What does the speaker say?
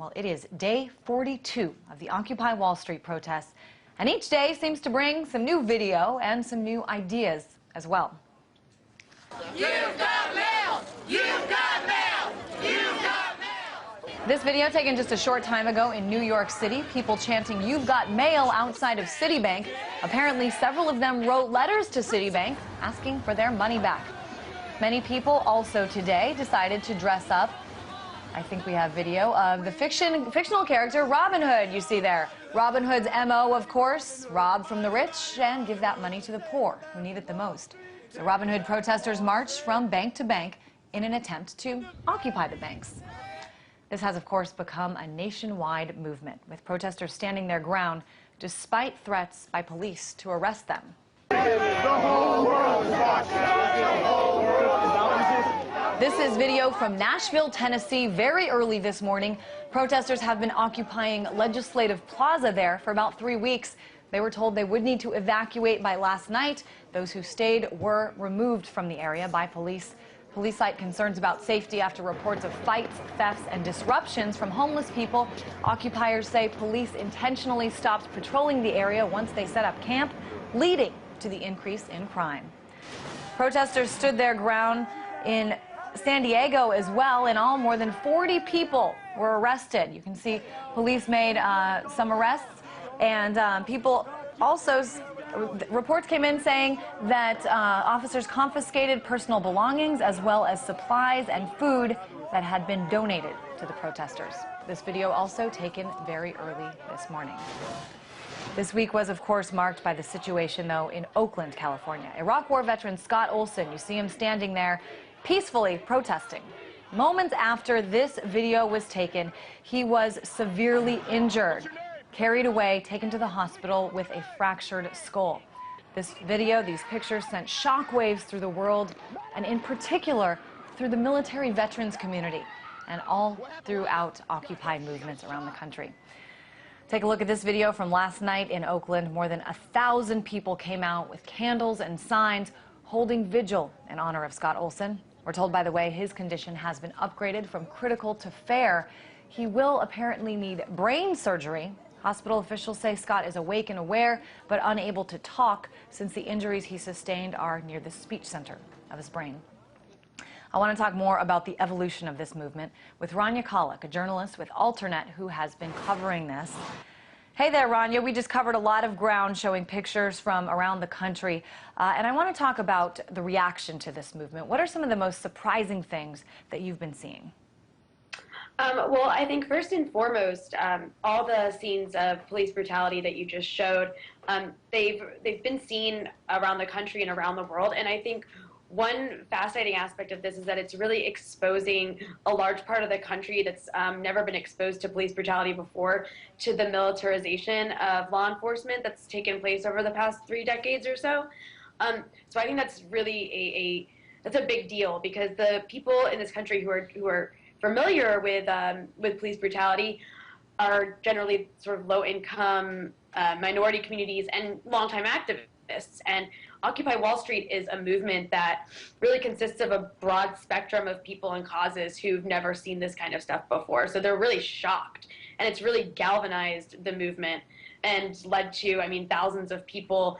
Well, it is day 42 of the Occupy Wall Street protests, and each day seems to bring some new video and some new ideas as well. You've got mail! You've got mail! You've got mail! This video taken just a short time ago in New York City, people chanting "You've got mail" outside of Citibank. Apparently, several of them wrote letters to Citibank asking for their money back. Many people also today decided to dress up. I think we have video of the fictional character Robin Hood you see there. Robin Hood's MO, of course, rob from the rich and give that money to the poor who need it the most. So Robin Hood protesters marched from bank to bank in an attempt to occupy the banks. This has, of course, become a nationwide movement, with protesters standing their ground despite threats by police to arrest them. This is video from Nashville, Tennessee. Very early this morning, protesters have been occupying Legislative Plaza there for about 3 weeks. They were told they would need to evacuate by last night. Those who stayed were removed from the area by police. Police cite concerns about safety after reports of fights, thefts, and disruptions from homeless people. Occupiers say police intentionally stopped patrolling the area once they set up camp, leading to the increase in crime. Protesters stood their ground in San Diego as well. In all, more than 40 people were arrested. You can see police made some arrests, and people also, reports came in saying that officers confiscated personal belongings as well as supplies and food that had been donated to the protesters. This video also taken very early this morning. This week was, of course, marked by the situation, though, in Oakland, California. Iraq War veteran Scott Olson, you see him standing there peacefully protesting. Moments after this video was taken, he was severely injured, carried away, taken to the hospital with a fractured skull. This video, these pictures sent shockwaves through the world, and in particular through the military veterans community and all throughout Occupy movements around the country. Take a look at this video from last night in Oakland. More than 1,000 people came out with candles and signs holding vigil in honor of Scott Olson. We're told, by the way, his condition has been upgraded from critical to fair. He will apparently need brain surgery. Hospital officials say Scott is awake and aware, but unable to talk since the injuries he sustained are near the speech center of his brain. I want to talk more about the evolution of this movement with Rania Khalek, a journalist with Alternet who has been covering this. Hey there, Rania. We just covered a lot of ground showing pictures from around the country, and I want to talk about the reaction to this movement. What are some of the most surprising things that you've been seeing? Well, I think first and foremost, all the scenes of police brutality that you just showed, they've been seen around the country and around the world, and I think one fascinating aspect of this is that it's really exposing a large part of the country that's never been exposed to police brutality before, to the militarization of law enforcement that's taken place over the past 3 decades or so. So I think that's really that's a big deal, because the people in this country who are familiar with police brutality are generally sort of low-income minority communities and longtime activists. And Occupy Wall Street is a movement that really consists of a broad spectrum of people and causes who've never seen this kind of stuff before. So they're really shocked, and it's really galvanized the movement and led to, I mean, thousands of people